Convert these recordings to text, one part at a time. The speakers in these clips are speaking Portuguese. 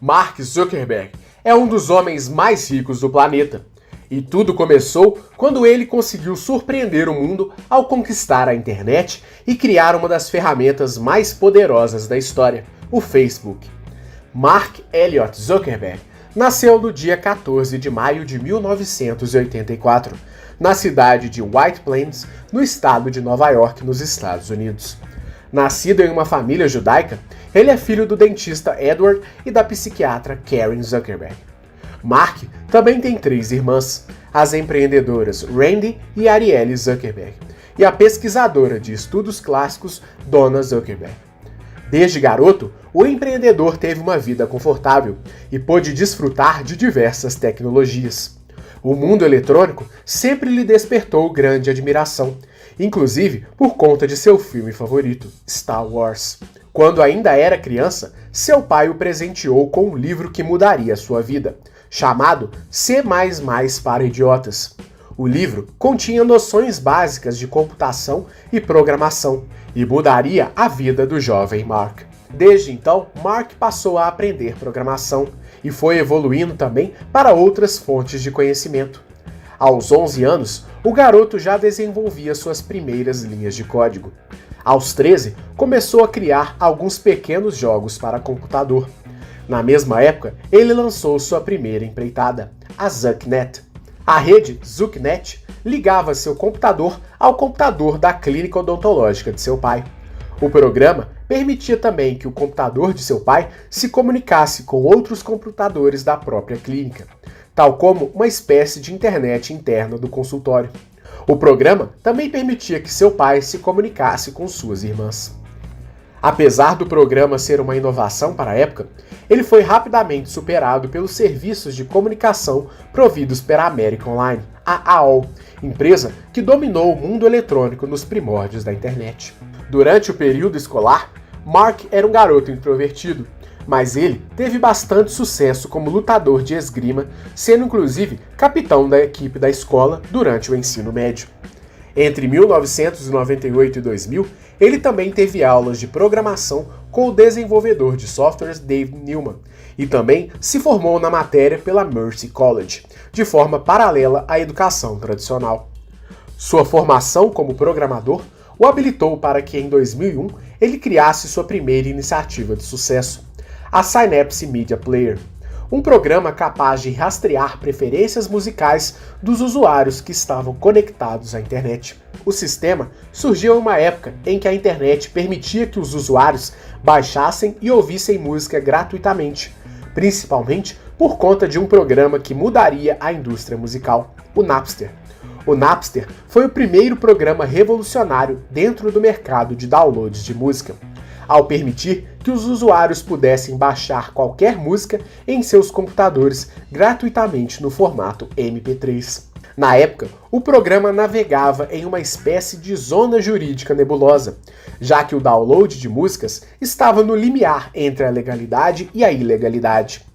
Mark Zuckerberg é um dos homens mais ricos do planeta. E tudo começou quando ele conseguiu surpreender o mundo ao conquistar a internet e criar uma das ferramentas mais poderosas da história, o Facebook. Mark Elliott Zuckerberg nasceu no dia 14 de maio de 1984, na cidade de White Plains, no estado de Nova York, nos Estados Unidos. Nascido em uma família judaica, ele é filho do dentista Edward e da psiquiatra Karen Zuckerberg. Mark também tem 3 irmãs, as empreendedoras Randy e Arielle Zuckerberg, e a pesquisadora de estudos clássicos Donna Zuckerberg. Desde garoto, o empreendedor teve uma vida confortável e pôde desfrutar de diversas tecnologias. O mundo eletrônico sempre lhe despertou grande admiração, inclusive por conta de seu filme favorito, Star Wars. Quando ainda era criança, seu pai o presenteou com um livro que mudaria sua vida, chamado C++ para Idiotas. O livro continha noções básicas de computação e programação e mudaria a vida do jovem Mark. Desde então, Mark passou a aprender programação e foi evoluindo também para outras fontes de conhecimento. Aos 11 anos, o garoto já desenvolvia suas primeiras linhas de código. Aos 13, começou a criar alguns pequenos jogos para computador. Na mesma época, ele lançou sua primeira empreitada, a ZuckNet. A rede ZuckNet ligava seu computador ao computador da clínica odontológica de seu pai. O programa permitia também que o computador de seu pai se comunicasse com outros computadores da própria clínica, tal como uma espécie de internet interna do consultório. O programa também permitia que seu pai se comunicasse com suas irmãs. Apesar do programa ser uma inovação para a época, ele foi rapidamente superado pelos serviços de comunicação providos pela American Online, a AOL, empresa que dominou o mundo eletrônico nos primórdios da internet. Durante o período escolar, Mark era um garoto introvertido, mas ele teve bastante sucesso como lutador de esgrima, sendo inclusive capitão da equipe da escola durante o ensino médio. Entre 1998 e 2000, ele também teve aulas de programação com o desenvolvedor de softwares Dave Newman e também se formou na matéria pela Mercy College, de forma paralela à educação tradicional. Sua formação como programador o habilitou para que em 2001 ele criasse sua primeira iniciativa de sucesso, a Synapse Media Player, um programa capaz de rastrear preferências musicais dos usuários que estavam conectados à internet. O sistema surgiu em uma época em que a internet permitia que os usuários baixassem e ouvissem música gratuitamente, principalmente por conta de um programa que mudaria a indústria musical, o Napster. O Napster foi o primeiro programa revolucionário dentro do mercado de downloads de música, ao permitir que os usuários pudessem baixar qualquer música em seus computadores gratuitamente no formato MP3. Na época, o programa navegava em uma espécie de zona jurídica nebulosa, já que o download de músicas estava no limiar entre a legalidade e a ilegalidade.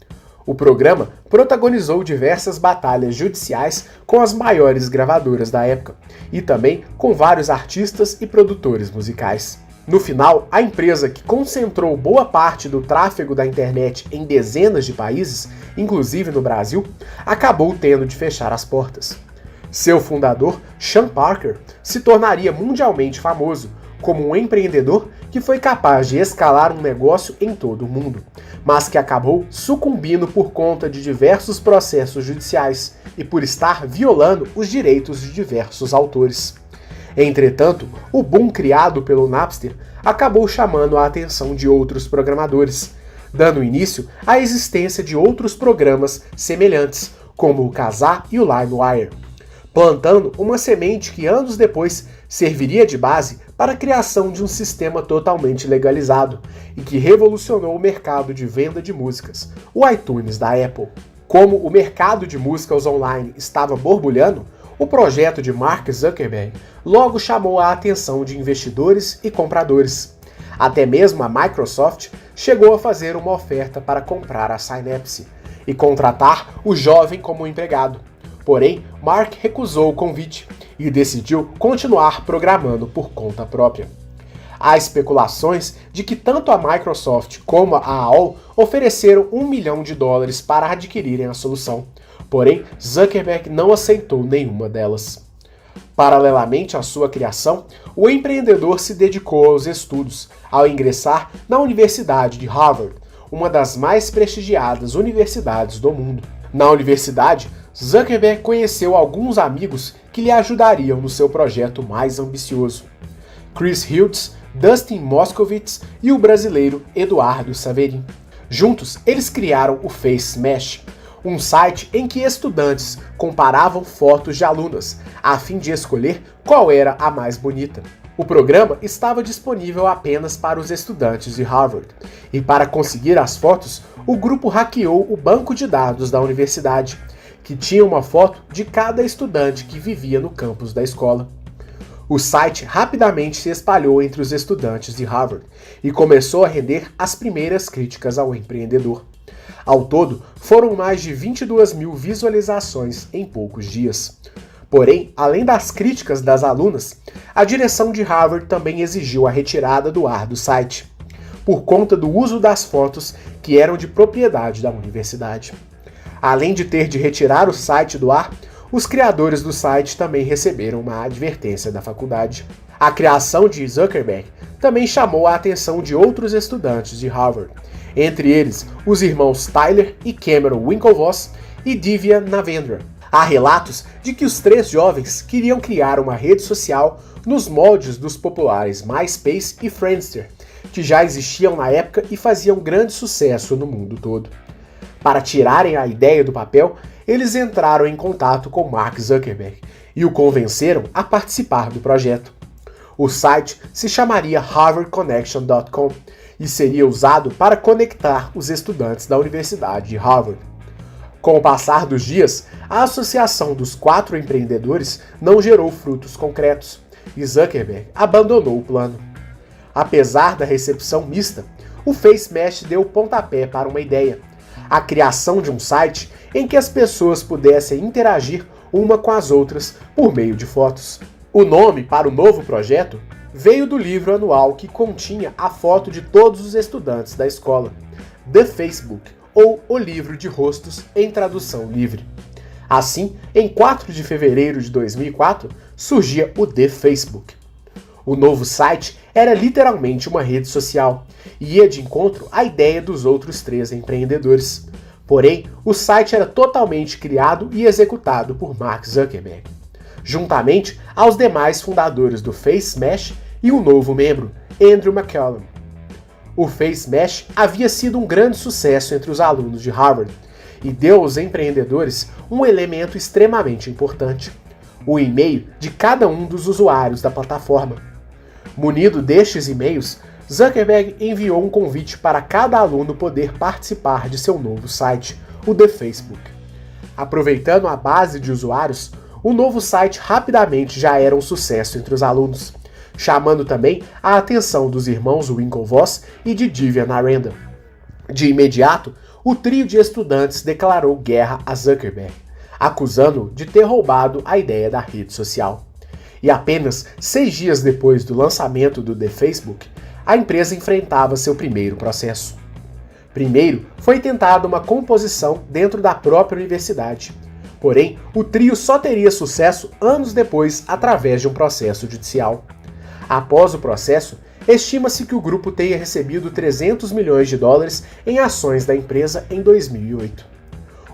O programa protagonizou diversas batalhas judiciais com as maiores gravadoras da época, e também com vários artistas e produtores musicais. No final, a empresa que concentrou boa parte do tráfego da internet em dezenas de países, inclusive no Brasil, acabou tendo de fechar as portas. Seu fundador, Sean Parker, se tornaria mundialmente famoso como um empreendedor que foi capaz de escalar um negócio em todo o mundo, mas que acabou sucumbindo por conta de diversos processos judiciais e por estar violando os direitos de diversos autores. Entretanto, o boom criado pelo Napster acabou chamando a atenção de outros programadores, dando início à existência de outros programas semelhantes, como o Kazaa e o LimeWire, plantando uma semente que anos depois serviria de base para a criação de um sistema totalmente legalizado e que revolucionou o mercado de venda de músicas, o iTunes da Apple. Como o mercado de músicas online estava borbulhando, o projeto de Mark Zuckerberg logo chamou a atenção de investidores e compradores. Até mesmo a Microsoft chegou a fazer uma oferta para comprar a Synapse e contratar o jovem como empregado. Porém, Mark recusou o convite e decidiu continuar programando por conta própria. Há especulações de que tanto a Microsoft como a AOL ofereceram $1 milhão para adquirirem a solução. Porém, Zuckerberg não aceitou nenhuma delas. Paralelamente à sua criação, o empreendedor se dedicou aos estudos, ao ingressar na Universidade de Harvard, uma das mais prestigiadas universidades do mundo. Na universidade, Zuckerberg conheceu alguns amigos que lhe ajudariam no seu projeto mais ambicioso: Chris Hughes, Dustin Moskovitz e o brasileiro Eduardo Saverin. Juntos, eles criaram o FaceMash, um site em que estudantes comparavam fotos de alunas, a fim de escolher qual era a mais bonita. O programa estava disponível apenas para os estudantes de Harvard, e para conseguir as fotos, o grupo hackeou o banco de dados da universidade, que tinha uma foto de cada estudante que vivia no campus da escola. O site rapidamente se espalhou entre os estudantes de Harvard e começou a render as primeiras críticas ao empreendedor. Ao todo, foram mais de 22 mil visualizações em poucos dias. Porém, além das críticas das alunas, a direção de Harvard também exigiu a retirada do ar do site, por conta do uso das fotos que eram de propriedade da universidade. Além de ter de retirar o site do ar, os criadores do site também receberam uma advertência da faculdade. A criação de Zuckerberg também chamou a atenção de outros estudantes de Harvard, entre eles os irmãos Tyler e Cameron Winklevoss e Divya Navendra. Há relatos de que os três jovens queriam criar uma rede social nos moldes dos populares MySpace e Friendster, que já existiam na época e faziam grande sucesso no mundo todo. Para tirarem a ideia do papel, eles entraram em contato com Mark Zuckerberg e o convenceram a participar do projeto. O site se chamaria harvardconnection.com e seria usado para conectar os estudantes da Universidade de Harvard. Com o passar dos dias, a associação dos 4 empreendedores não gerou frutos concretos e Zuckerberg abandonou o plano. Apesar da recepção mista, o FaceMash deu o pontapé para uma ideia: a criação de um site em que as pessoas pudessem interagir uma com as outras por meio de fotos. O nome para o novo projeto veio do livro anual que continha a foto de todos os estudantes da escola, The Facebook, ou O Livro de Rostos em tradução livre. Assim, em 4 de fevereiro de 2004, surgia o The Facebook. O novo site era literalmente uma rede social e ia de encontro à ideia dos outros 3 empreendedores. Porém, o site era totalmente criado e executado por Mark Zuckerberg, juntamente aos demais fundadores do FaceMash e um novo membro, Andrew McCallum. O FaceMash havia sido um grande sucesso entre os alunos de Harvard e deu aos empreendedores um elemento extremamente importante: o e-mail de cada um dos usuários da plataforma. Munido destes e-mails, Zuckerberg enviou um convite para cada aluno poder participar de seu novo site, o The Facebook. Aproveitando a base de usuários, o novo site rapidamente já era um sucesso entre os alunos, chamando também a atenção dos irmãos Winklevoss e de Divya Narendra. De imediato, o trio de estudantes declarou guerra a Zuckerberg, acusando-o de ter roubado a ideia da rede social. E apenas 6 dias depois do lançamento do The Facebook, a empresa enfrentava seu primeiro processo. Primeiro, foi tentada uma composição dentro da própria universidade. Porém, o trio só teria sucesso anos depois através de um processo judicial. Após o processo, estima-se que o grupo tenha recebido $300 milhões em ações da empresa em 2008.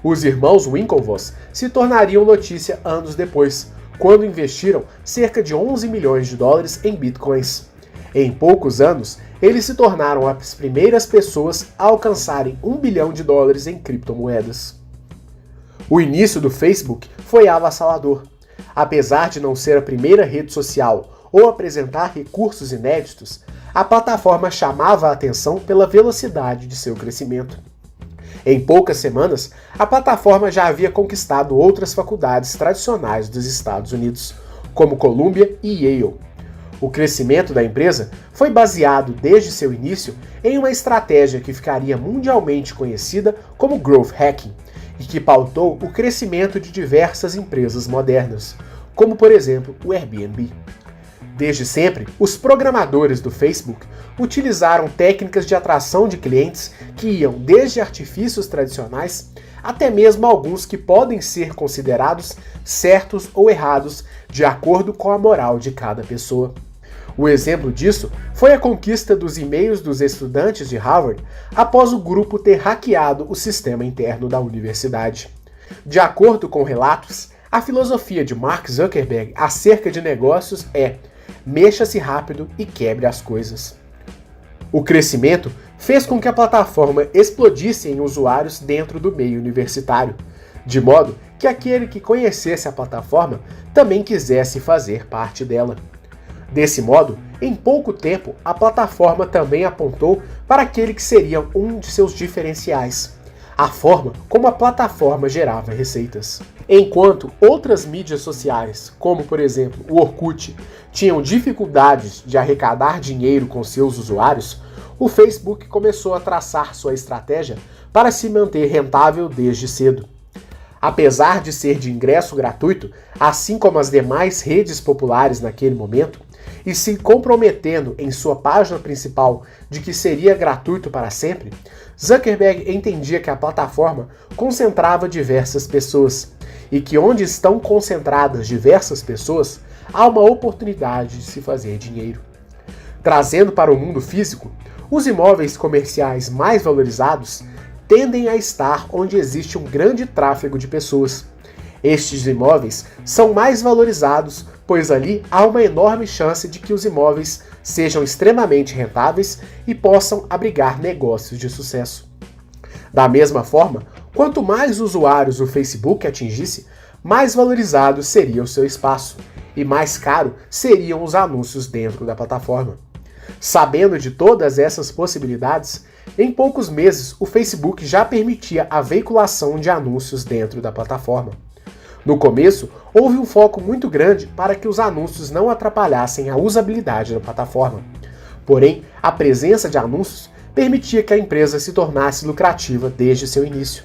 Os irmãos Winklevoss se tornariam notícia anos depois, quando investiram cerca de $11 milhões em bitcoins. Em poucos anos, eles se tornaram as primeiras pessoas a alcançarem $1 bilhão em criptomoedas. O início do Facebook foi avassalador. Apesar de não ser a primeira rede social ou apresentar recursos inéditos, a plataforma chamava a atenção pela velocidade de seu crescimento. Em poucas semanas, a plataforma já havia conquistado outras faculdades tradicionais dos Estados Unidos, como Columbia e Yale. O crescimento da empresa foi baseado desde seu início em uma estratégia que ficaria mundialmente conhecida como Growth Hacking e que pautou o crescimento de diversas empresas modernas, como por exemplo o Airbnb. Desde sempre, os programadores do Facebook utilizaram técnicas de atração de clientes que iam desde artifícios tradicionais até mesmo alguns que podem ser considerados certos ou errados de acordo com a moral de cada pessoa. O exemplo disso foi a conquista dos e-mails dos estudantes de Harvard após o grupo ter hackeado o sistema interno da universidade. De acordo com relatos, a filosofia de Mark Zuckerberg acerca de negócios é: mexa-se rápido e quebre as coisas. O crescimento fez com que a plataforma explodisse em usuários dentro do meio universitário, de modo que aquele que conhecesse a plataforma também quisesse fazer parte dela. Desse modo, em pouco tempo, a plataforma também apontou para aquele que seria um de seus diferenciais: a forma como a plataforma gerava receitas. Enquanto outras mídias sociais, como por exemplo o Orkut, tinham dificuldades de arrecadar dinheiro com seus usuários, o Facebook começou a traçar sua estratégia para se manter rentável desde cedo. Apesar de ser de ingresso gratuito, assim como as demais redes populares naquele momento, e se comprometendo em sua página principal de que seria gratuito para sempre, Zuckerberg entendia que a plataforma concentrava diversas pessoas e que onde estão concentradas diversas pessoas, há uma oportunidade de se fazer dinheiro. Trazendo para o mundo físico, os imóveis comerciais mais valorizados tendem a estar onde existe um grande tráfego de pessoas. Estes imóveis são mais valorizados, pois ali há uma enorme chance de que os imóveis sejam extremamente rentáveis e possam abrigar negócios de sucesso. Da mesma forma, quanto mais usuários o Facebook atingisse, mais valorizado seria o seu espaço e mais caro seriam os anúncios dentro da plataforma. Sabendo de todas essas possibilidades, em poucos meses o Facebook já permitia a veiculação de anúncios dentro da plataforma. No começo, houve um foco muito grande para que os anúncios não atrapalhassem a usabilidade da plataforma. Porém, a presença de anúncios permitia que a empresa se tornasse lucrativa desde seu início.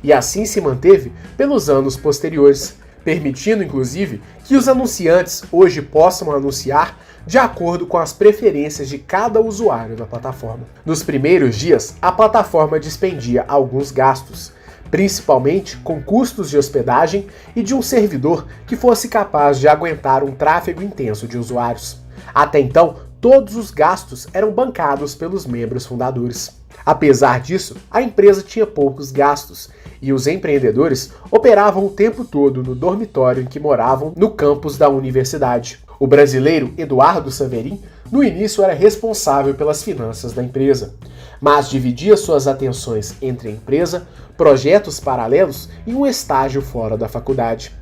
E assim se manteve pelos anos posteriores, permitindo inclusive que os anunciantes hoje possam anunciar de acordo com as preferências de cada usuário da plataforma. Nos primeiros dias, a plataforma dispendia alguns gastos, principalmente com custos de hospedagem e de um servidor que fosse capaz de aguentar um tráfego intenso de usuários. Até então, todos os gastos eram bancados pelos membros fundadores. Apesar disso, a empresa tinha poucos gastos e os empreendedores operavam o tempo todo no dormitório em que moravam no campus da universidade. O brasileiro Eduardo Saverin, no início, era responsável pelas finanças da empresa, mas dividia suas atenções entre a empresa, projetos paralelos e um estágio fora da faculdade.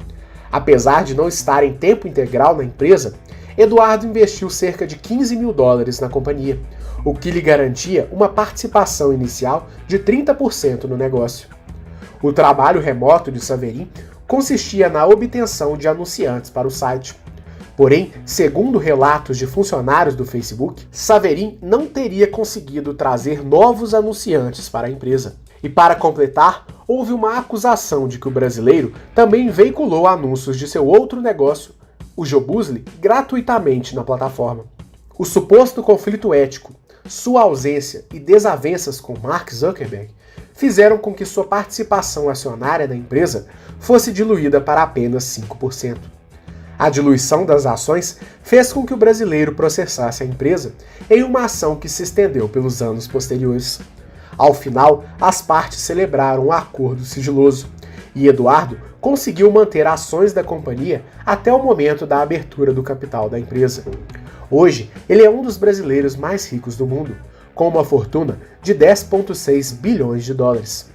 Apesar de não estar em tempo integral na empresa, Eduardo investiu cerca de $15 mil na companhia, o que lhe garantia uma participação inicial de 30% no negócio. O trabalho remoto de Saverin consistia na obtenção de anunciantes para o site. Porém, segundo relatos de funcionários do Facebook, Saverin não teria conseguido trazer novos anunciantes para a empresa. E para completar, houve uma acusação de que o brasileiro também veiculou anúncios de seu outro negócio, o Jobusly, gratuitamente na plataforma. O suposto conflito ético, sua ausência e desavenças com Mark Zuckerberg fizeram com que sua participação acionária na empresa fosse diluída para apenas 5%. A diluição das ações fez com que o brasileiro processasse a empresa em uma ação que se estendeu pelos anos posteriores. Ao final, as partes celebraram um acordo sigiloso e Eduardo conseguiu manter ações da companhia até o momento da abertura do capital da empresa. Hoje, ele é um dos brasileiros mais ricos do mundo, com uma fortuna de $10,6 bilhões.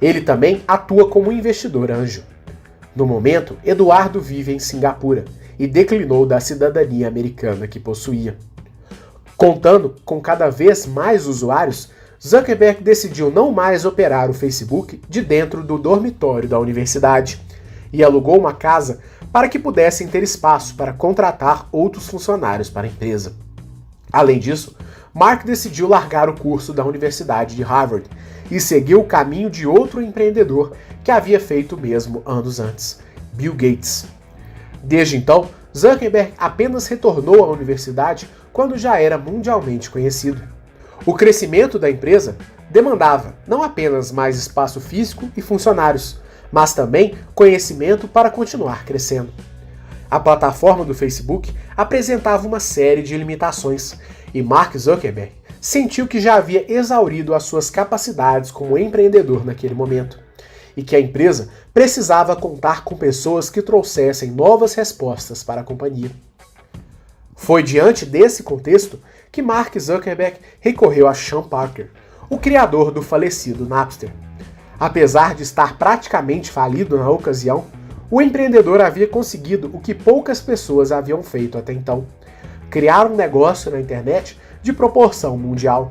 Ele também atua como investidor anjo. No momento, Eduardo vive em Singapura e declinou da cidadania americana que possuía. Contando com cada vez mais usuários, Zuckerberg decidiu não mais operar o Facebook de dentro do dormitório da universidade e alugou uma casa para que pudessem ter espaço para contratar outros funcionários para a empresa. Além disso, Mark decidiu largar o curso da Universidade de Harvard e seguiu o caminho de outro empreendedor que havia feito o mesmo anos antes, Bill Gates. Desde então, Zuckerberg apenas retornou à universidade quando já era mundialmente conhecido. O crescimento da empresa demandava não apenas mais espaço físico e funcionários, mas também conhecimento para continuar crescendo. A plataforma do Facebook apresentava uma série de limitações e Mark Zuckerberg sentiu que já havia exaurido as suas capacidades como empreendedor naquele momento e que a empresa precisava contar com pessoas que trouxessem novas respostas para a companhia. Foi diante desse contexto que Mark Zuckerberg recorreu a Sean Parker, o criador do falecido Napster. Apesar de estar praticamente falido na ocasião, o empreendedor havia conseguido o que poucas pessoas haviam feito até então: criar um negócio na internet de proporção mundial.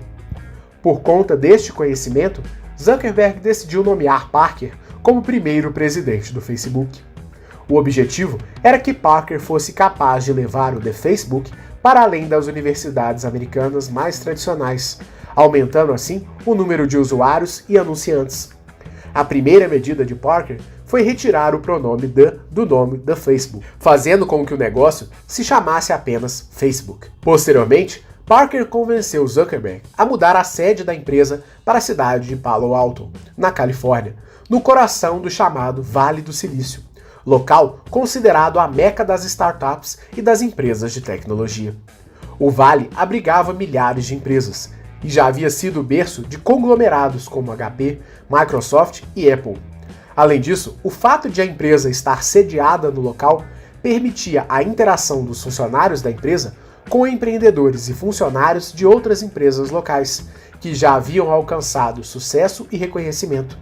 Por conta deste conhecimento, Zuckerberg decidiu nomear Parker como primeiro presidente do Facebook. O objetivo era que Parker fosse capaz de levar o The Facebook para além das universidades americanas mais tradicionais, aumentando assim o número de usuários e anunciantes. A primeira medida de Parker foi retirar o pronome the do nome da Facebook, fazendo com que o negócio se chamasse apenas Facebook. Posteriormente, Parker convenceu Zuckerberg a mudar a sede da empresa para a cidade de Palo Alto, na Califórnia, no coração do chamado Vale do Silício, local considerado a meca das startups e das empresas de tecnologia. O Vale abrigava milhares de empresas e já havia sido o berço de conglomerados como HP, Microsoft e Apple. Além disso, o fato de a empresa estar sediada no local permitia a interação dos funcionários da empresa com empreendedores e funcionários de outras empresas locais, que já haviam alcançado sucesso e reconhecimento.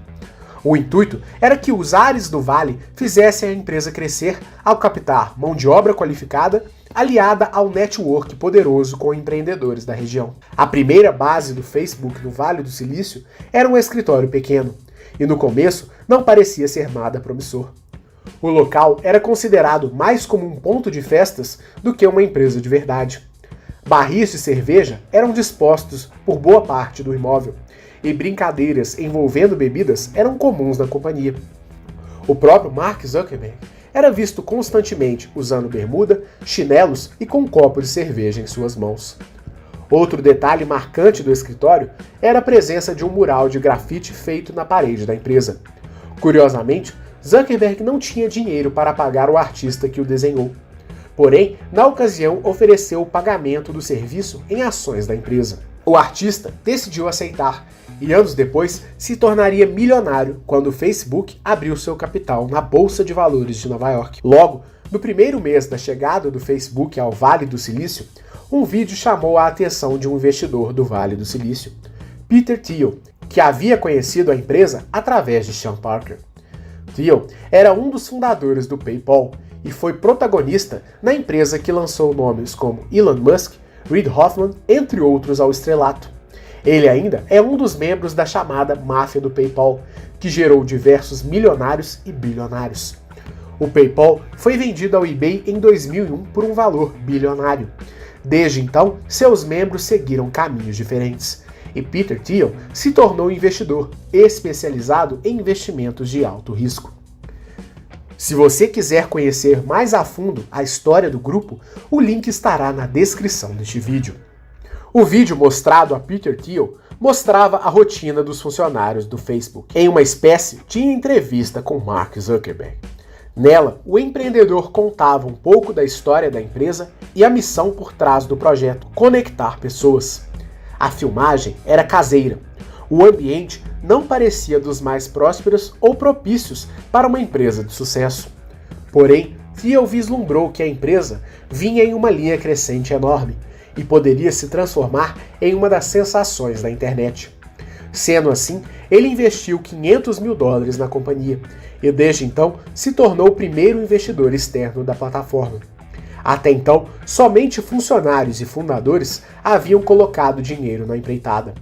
O intuito era que os ares do Vale fizessem a empresa crescer ao captar mão de obra qualificada aliada ao network poderoso com empreendedores da região. A primeira base do Facebook no Vale do Silício era um escritório pequeno, e no começo não parecia ser nada promissor. O local era considerado mais como um ponto de festas do que uma empresa de verdade. Barris de cerveja eram dispostos por boa parte do imóvel, e brincadeiras envolvendo bebidas eram comuns na companhia. O próprio Mark Zuckerberg era visto constantemente usando bermuda, chinelos e com um copo de cerveja em suas mãos. Outro detalhe marcante do escritório era a presença de um mural de grafite feito na parede da empresa. Curiosamente, Zuckerberg não tinha dinheiro para pagar o artista que o desenhou. Porém, na ocasião, ofereceu o pagamento do serviço em ações da empresa. O artista decidiu aceitar e anos depois se tornaria milionário quando o Facebook abriu seu capital na Bolsa de Valores de Nova York. Logo, no primeiro mês da chegada do Facebook ao Vale do Silício, um vídeo chamou a atenção de um investidor do Vale do Silício, Peter Thiel, que havia conhecido a empresa através de Sean Parker. Thiel era um dos fundadores do PayPal e foi protagonista na empresa que lançou nomes como Elon Musk, Reid Hoffman, entre outros ao estrelato. Ele ainda é um dos membros da chamada máfia do PayPal, que gerou diversos milionários e bilionários. O PayPal foi vendido ao eBay em 2001 por um valor bilionário. Desde então, seus membros seguiram caminhos diferentes, e Peter Thiel se tornou investidor especializado em investimentos de alto risco. Se você quiser conhecer mais a fundo a história do grupo, o link estará na descrição deste vídeo. O vídeo mostrado a Peter Thiel mostrava a rotina dos funcionários do Facebook, em uma espécie de entrevista com Mark Zuckerberg. Nela, o empreendedor contava um pouco da história da empresa e a missão por trás do projeto: conectar pessoas. A filmagem era caseira. O ambiente não parecia dos mais prósperos ou propícios para uma empresa de sucesso. Porém, Thiel vislumbrou que a empresa vinha em uma linha crescente enorme e poderia se transformar em uma das sensações da internet. Sendo assim, ele investiu $500 mil na companhia e desde então se tornou o primeiro investidor externo da plataforma. Até então, somente funcionários e fundadores haviam colocado dinheiro na empreitada.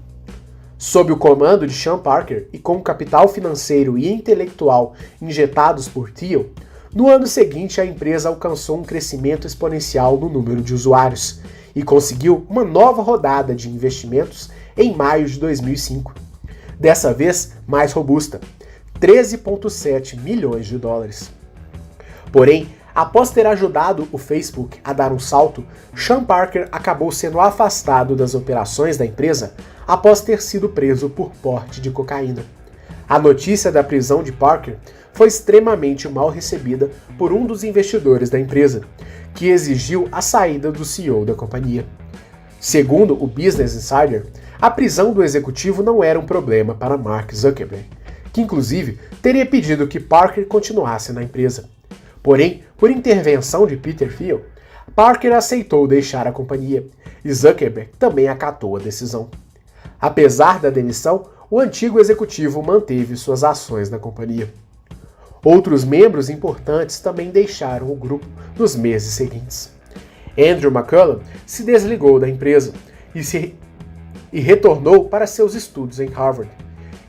Sob o comando de Sean Parker e com o capital financeiro e intelectual injetados por Thiel, no ano seguinte a empresa alcançou um crescimento exponencial no número de usuários e conseguiu uma nova rodada de investimentos em maio de 2005. Dessa vez, mais robusta, $13,7 milhões. Porém, Após ter ajudado o Facebook a dar um salto, Sean Parker acabou sendo afastado das operações da empresa após ter sido preso por porte de cocaína. A notícia da prisão de Parker foi extremamente mal recebida por um dos investidores da empresa, que exigiu a saída do CEO da companhia. Segundo o Business Insider, a prisão do executivo não era um problema para Mark Zuckerberg, que inclusive teria pedido que Parker continuasse na empresa. Porém, por intervenção de Peter Thiel, Parker aceitou deixar a companhia e Zuckerberg também acatou a decisão. Apesar da demissão, o antigo executivo manteve suas ações na companhia. Outros membros importantes também deixaram o grupo nos meses seguintes. Andrew McCullum se desligou da empresa e retornou para seus estudos em Harvard.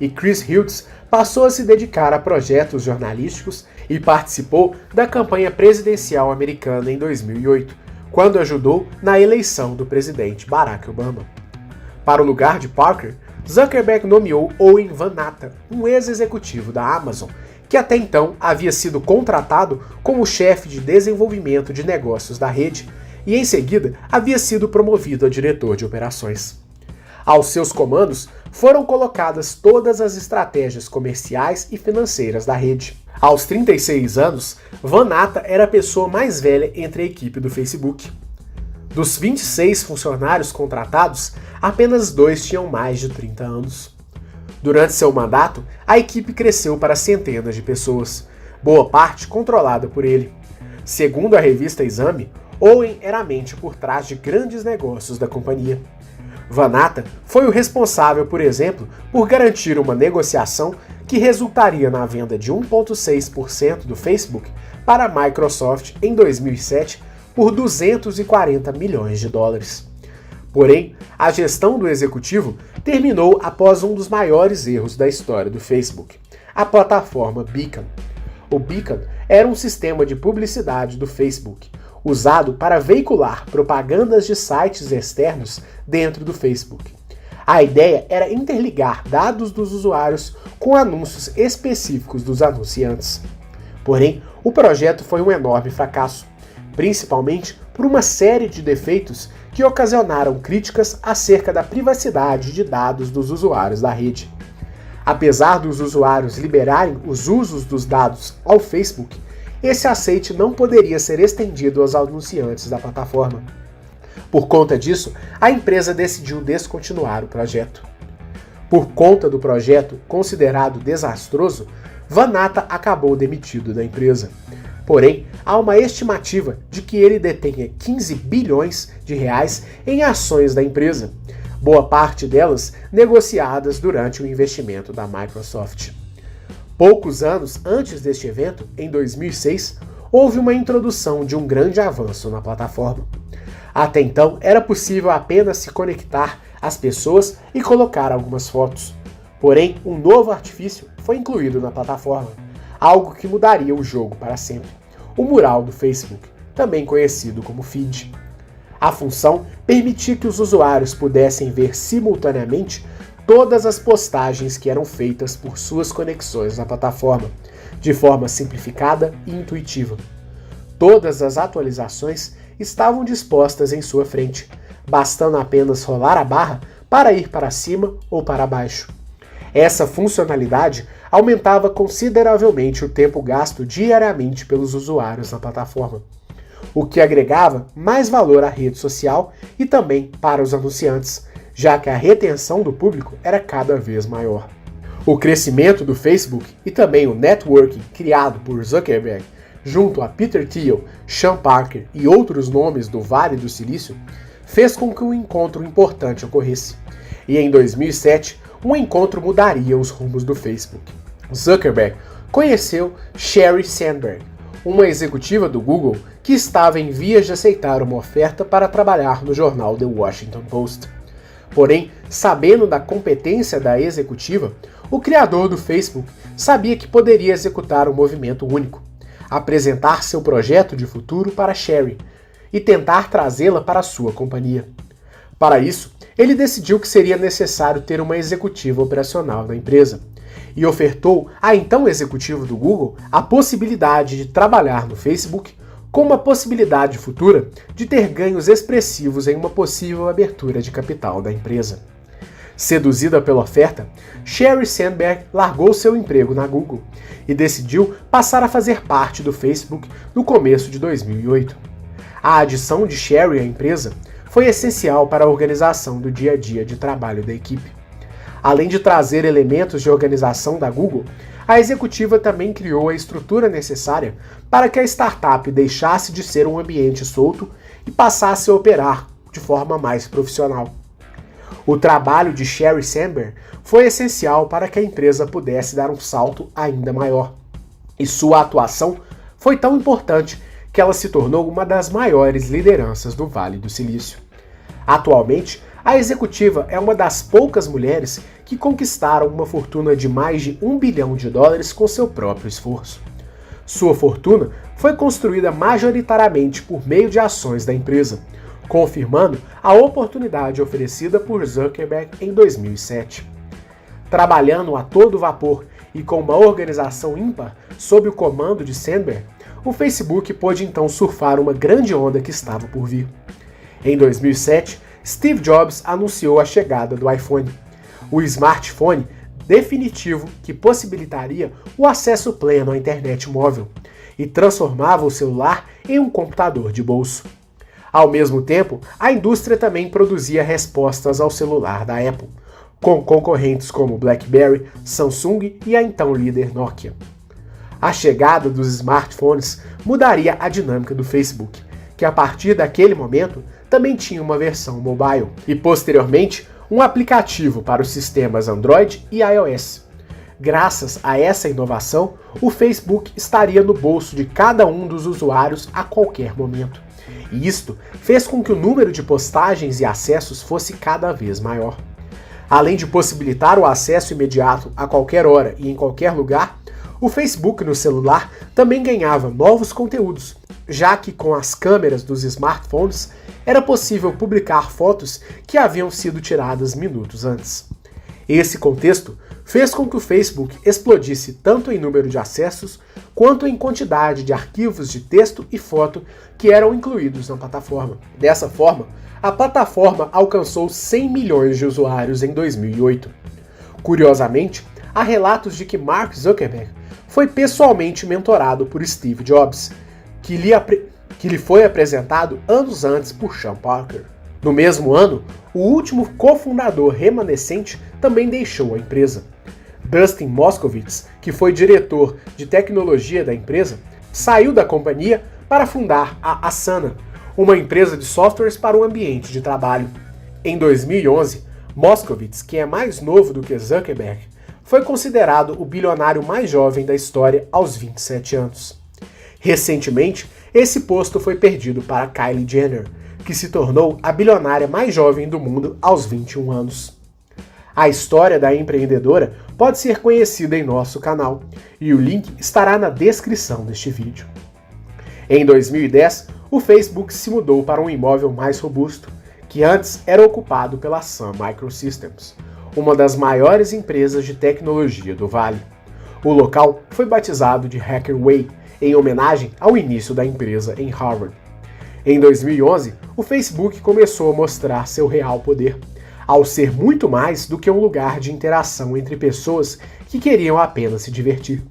E Chris Hughes passou a se dedicar a projetos jornalísticos e participou da campanha presidencial americana em 2008, quando ajudou na eleição do presidente Barack Obama. Para o lugar de Parker, Zuckerberg nomeou Owen Van Natta, um ex-executivo da Amazon, que até então havia sido contratado como chefe de desenvolvimento de negócios da rede e em seguida havia sido promovido a diretor de operações. Aos seus comandos foram colocadas todas as estratégias comerciais e financeiras da rede. Aos 36 anos, Van Natta era a pessoa mais velha entre a equipe do Facebook. Dos 26 funcionários contratados, apenas 2 tinham mais de 30 anos. Durante seu mandato, a equipe cresceu para centenas de pessoas, boa parte controlada por ele. Segundo a revista Exame, Owen era a mente por trás de grandes negócios da companhia. Van Natta foi o responsável, por exemplo, por garantir uma negociação que resultaria na venda de 1,6% do Facebook para a Microsoft em 2007 por 240 milhões de dólares. Porém, a gestão do executivo terminou após um dos maiores erros da história do Facebook, a plataforma Beacon. O Beacon era um sistema de publicidade do Facebook, usado para veicular propagandas de sites externos dentro do Facebook. A ideia era interligar dados dos usuários com anúncios específicos dos anunciantes. Porém, o projeto foi um enorme fracasso, principalmente por uma série de defeitos que ocasionaram críticas acerca da privacidade de dados dos usuários da rede. Apesar dos usuários liberarem os usos dos dados ao Facebook, esse aceite não poderia ser estendido aos anunciantes da plataforma. Por conta disso, a empresa decidiu descontinuar o projeto. Por conta do projeto considerado desastroso, Van Natta acabou demitido da empresa. Porém, há uma estimativa de que ele detenha 15 bilhões de reais em ações da empresa, boa parte delas negociadas durante o investimento da Microsoft. Poucos anos antes deste evento, em 2006, houve uma introdução de um grande avanço na plataforma. Até então, era possível apenas se conectar às pessoas e colocar algumas fotos. Porém, um novo artifício foi incluído na plataforma, algo que mudaria o jogo para sempre: o mural do Facebook, também conhecido como feed. A função permitia que os usuários pudessem ver simultaneamente todas as postagens que eram feitas por suas conexões na plataforma, de forma simplificada e intuitiva. Todas as atualizações estavam dispostas em sua frente, bastando apenas rolar a barra para ir para cima ou para baixo. Essa funcionalidade aumentava consideravelmente o tempo gasto diariamente pelos usuários na plataforma, o que agregava mais valor à rede social e também para os anunciantes, já que a retenção do público era cada vez maior. O crescimento do Facebook e também o networking criado por Zuckerberg, junto a Peter Thiel, Sean Parker e outros nomes do Vale do Silício, fez com que um encontro importante ocorresse. E em 2007, um encontro mudaria os rumos do Facebook. Zuckerberg conheceu Sheryl Sandberg, uma executiva do Google que estava em vias de aceitar uma oferta para trabalhar no jornal The Washington Post. Porém, sabendo da competência da executiva, o criador do Facebook sabia que poderia executar um movimento único: apresentar seu projeto de futuro para Sheryl e tentar trazê-la para a sua companhia. Para isso, ele decidiu que seria necessário ter uma executiva operacional na empresa e ofertou a então executivo do Google a possibilidade de trabalhar no Facebook com uma possibilidade futura de ter ganhos expressivos em uma possível abertura de capital da empresa. Seduzida pela oferta, Sheryl Sandberg largou seu emprego na Google e decidiu passar a fazer parte do Facebook no começo de 2008. A adição de Sheryl à empresa foi essencial para a organização do dia a dia de trabalho da equipe. Além de trazer elementos de organização da Google, a executiva também criou a estrutura necessária para que a startup deixasse de ser um ambiente solto e passasse a operar de forma mais profissional. O trabalho de Sheryl Sandberg foi essencial para que a empresa pudesse dar um salto ainda maior. E sua atuação foi tão importante que ela se tornou uma das maiores lideranças do Vale do Silício. Atualmente, a executiva é uma das poucas mulheres que conquistaram uma fortuna de mais de $1 bilhão com seu próprio esforço. Sua fortuna foi construída majoritariamente por meio de ações da empresa, confirmando a oportunidade oferecida por Zuckerberg em 2007. Trabalhando a todo vapor e com uma organização ímpar sob o comando de Sandberg, o Facebook pôde então surfar uma grande onda que estava por vir. Em 2007, Steve Jobs anunciou a chegada do iPhone, o smartphone definitivo que possibilitaria o acesso pleno à internet móvel e transformava o celular em um computador de bolso. Ao mesmo tempo, a indústria também produzia respostas ao celular da Apple, com concorrentes como BlackBerry, Samsung e a então líder Nokia. A chegada dos smartphones mudaria a dinâmica do Facebook, que a partir daquele momento também tinha uma versão mobile e, posteriormente, um aplicativo para os sistemas Android e iOS. Graças a essa inovação, o Facebook estaria no bolso de cada um dos usuários a qualquer momento. E isto fez com que o número de postagens e acessos fosse cada vez maior. Além de possibilitar o acesso imediato a qualquer hora e em qualquer lugar, o Facebook no celular também ganhava novos conteúdos, já que com as câmeras dos smartphones era possível publicar fotos que haviam sido tiradas minutos antes. Esse contexto fez com que o Facebook explodisse tanto em número de acessos quanto em quantidade de arquivos de texto e foto que eram incluídos na plataforma. Dessa forma, a plataforma alcançou 100 milhões de usuários em 2008. Curiosamente, há relatos de que Mark Zuckerberg foi pessoalmente mentorado por Steve Jobs, que lhe foi apresentado anos antes por Sean Parker. No mesmo ano, o último cofundador remanescente também deixou a empresa. Dustin Moskovitz, que foi diretor de tecnologia da empresa, saiu da companhia para fundar a Asana, uma empresa de softwares para o ambiente de trabalho. Em 2011, Moskovitz, que é mais novo do que Zuckerberg, foi considerado o bilionário mais jovem da história aos 27 anos. Recentemente, esse posto foi perdido para Kylie Jenner, que se tornou a bilionária mais jovem do mundo aos 21 anos. A história da empreendedora pode ser conhecida em nosso canal, e o link estará na descrição deste vídeo. Em 2010, o Facebook se mudou para um imóvel mais robusto, que antes era ocupado pela Sun Microsystems, uma das maiores empresas de tecnologia do Vale. O local foi batizado de Hacker Way, em homenagem ao início da empresa em Harvard. Em 2011, o Facebook começou a mostrar seu real poder, ao ser muito mais do que um lugar de interação entre pessoas que queriam apenas se divertir.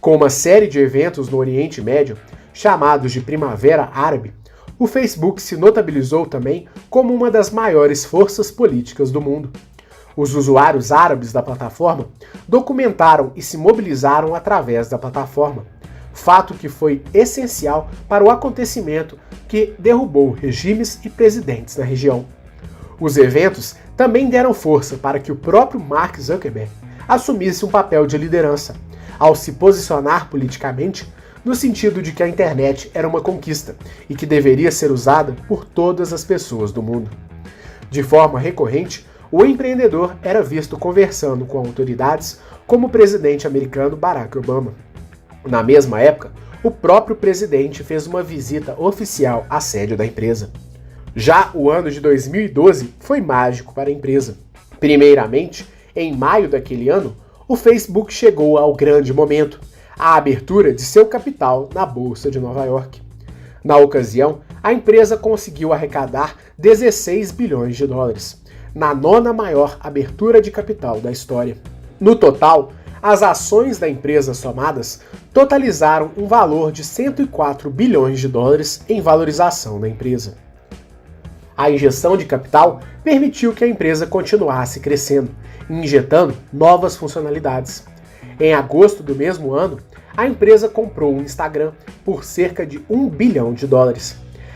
Com uma série de eventos no Oriente Médio, chamados de Primavera Árabe, o Facebook se notabilizou também como uma das maiores forças políticas do mundo. Os usuários árabes da plataforma documentaram e se mobilizaram através da plataforma, fato que foi essencial para o acontecimento que derrubou regimes e presidentes na região. Os eventos também deram força para que o próprio Mark Zuckerberg assumisse um papel de liderança, ao se posicionar politicamente no sentido de que a internet era uma conquista e que deveria ser usada por todas as pessoas do mundo. De forma recorrente, o empreendedor era visto conversando com autoridades como o presidente americano Barack Obama. Na mesma época, o próprio presidente fez uma visita oficial à sede da empresa. Já o ano de 2012 foi mágico para a empresa. Primeiramente, em maio daquele ano, o Facebook chegou ao grande momento, a abertura de seu capital na Bolsa de Nova York. Na ocasião, a empresa conseguiu arrecadar 16 bilhões de dólares, na nona maior abertura de capital da história. No total, as ações da empresa somadas totalizaram um valor de 104 bilhões de dólares em valorização da empresa. A injeção de capital permitiu que a empresa continuasse crescendo, injetando novas funcionalidades. Em agosto do mesmo ano, a empresa comprou o Instagram por cerca de 1 bilhão de dólares.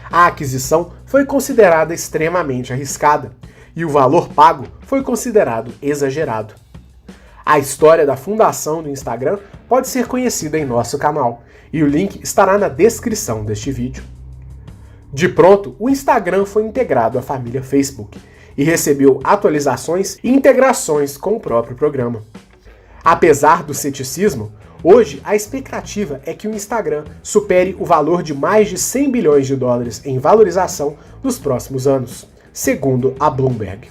A aquisição foi considerada extremamente arriscada e o valor pago foi considerado exagerado. A história da fundação do Instagram pode ser conhecida em nosso canal e o link estará na descrição deste vídeo. De pronto, o Instagram foi integrado à família Facebook e recebeu atualizações e integrações com o próprio programa. Apesar do ceticismo, hoje a expectativa é que o Instagram supere o valor de mais de 100 bilhões de dólares em valorização nos próximos anos, segundo a Bloomberg.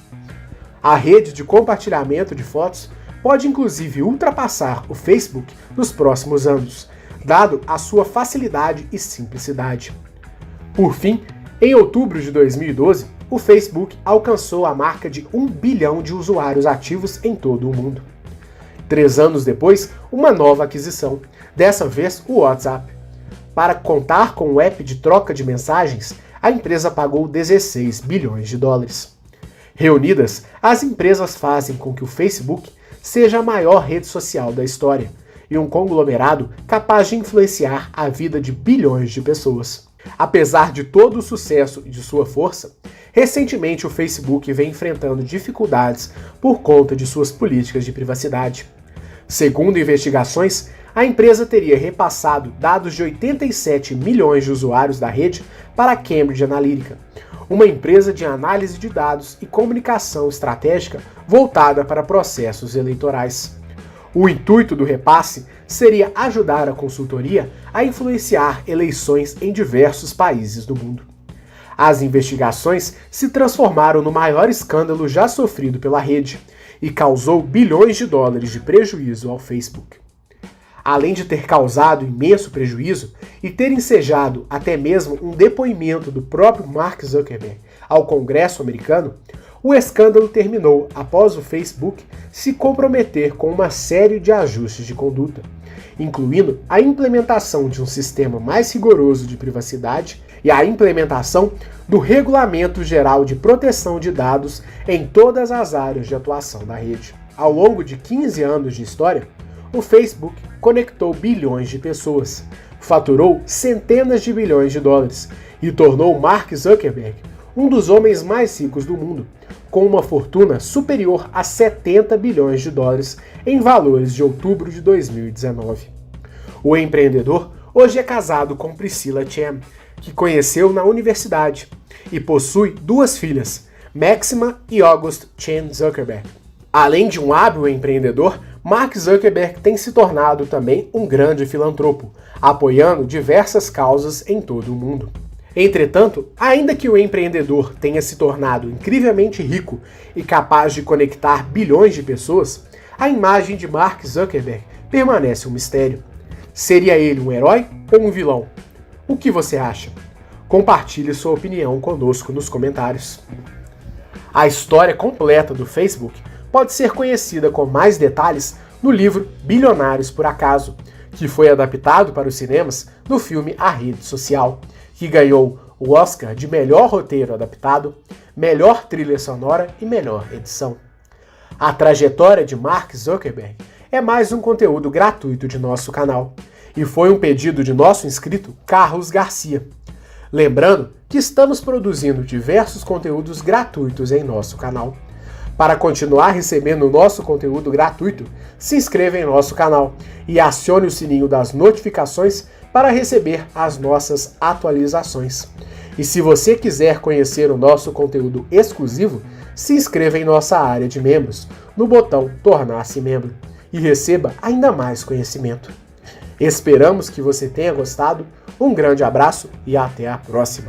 A rede de compartilhamento de fotos pode inclusive ultrapassar o Facebook nos próximos anos, dado a sua facilidade e simplicidade. Por fim, em outubro de 2012, o Facebook alcançou a marca de 1 bilhão de usuários ativos em todo o mundo. 3 anos depois, uma nova aquisição, dessa vez o WhatsApp. Para contar com o app de troca de mensagens, a empresa pagou 16 bilhões de dólares. Reunidas, as empresas fazem com que o Facebook seja a maior rede social da história e um conglomerado capaz de influenciar a vida de bilhões de pessoas. Apesar de todo o sucesso e de sua força, recentemente o Facebook vem enfrentando dificuldades por conta de suas políticas de privacidade. Segundo investigações, a empresa teria repassado dados de 87 milhões de usuários da rede para a Cambridge Analytica, uma empresa de análise de dados e comunicação estratégica voltada para processos eleitorais. O intuito do repasse seria ajudar a consultoria a influenciar eleições em diversos países do mundo. As investigações se transformaram no maior escândalo já sofrido pela rede e causou bilhões de dólares de prejuízo ao Facebook. Além de ter causado imenso prejuízo e ter ensejado até mesmo um depoimento do próprio Mark Zuckerberg ao Congresso americano, o escândalo terminou após o Facebook se comprometer com uma série de ajustes de conduta, incluindo a implementação de um sistema mais rigoroso de privacidade e a implementação do Regulamento Geral de Proteção de Dados em todas as áreas de atuação da rede. Ao longo de 15 anos de história, o Facebook conectou bilhões de pessoas, faturou centenas de bilhões de dólares e tornou Mark Zuckerberg um dos homens mais ricos do mundo, com uma fortuna superior a 70 bilhões de dólares em valores de outubro de 2019. O empreendedor hoje é casado com Priscilla Chan, que conheceu na universidade, e possui 2 filhas, Maxima e August Chan Zuckerberg. Além de um hábil empreendedor, Mark Zuckerberg tem se tornado também um grande filantropo, apoiando diversas causas em todo o mundo. Entretanto, ainda que o empreendedor tenha se tornado incrivelmente rico e capaz de conectar bilhões de pessoas, a imagem de Mark Zuckerberg permanece um mistério. Seria ele um herói ou um vilão? O que você acha? Compartilhe sua opinião conosco nos comentários. A história completa do Facebook pode ser conhecida com mais detalhes no livro Bilionários por Acaso, que foi adaptado para os cinemas no filme A Rede Social, que ganhou o Oscar de melhor roteiro adaptado, melhor trilha sonora e melhor edição. A trajetória de Mark Zuckerberg é mais um conteúdo gratuito de nosso canal, e foi um pedido de nosso inscrito Carlos Garcia. Lembrando que estamos produzindo diversos conteúdos gratuitos em nosso canal. Para continuar recebendo o nosso conteúdo gratuito, se inscreva em nosso canal e acione o sininho das notificações para receber as nossas atualizações. E se você quiser conhecer o nosso conteúdo exclusivo, se inscreva em nossa área de membros, no botão Tornar-se Membro, e receba ainda mais conhecimento. Esperamos que você tenha gostado, um grande abraço e até a próxima!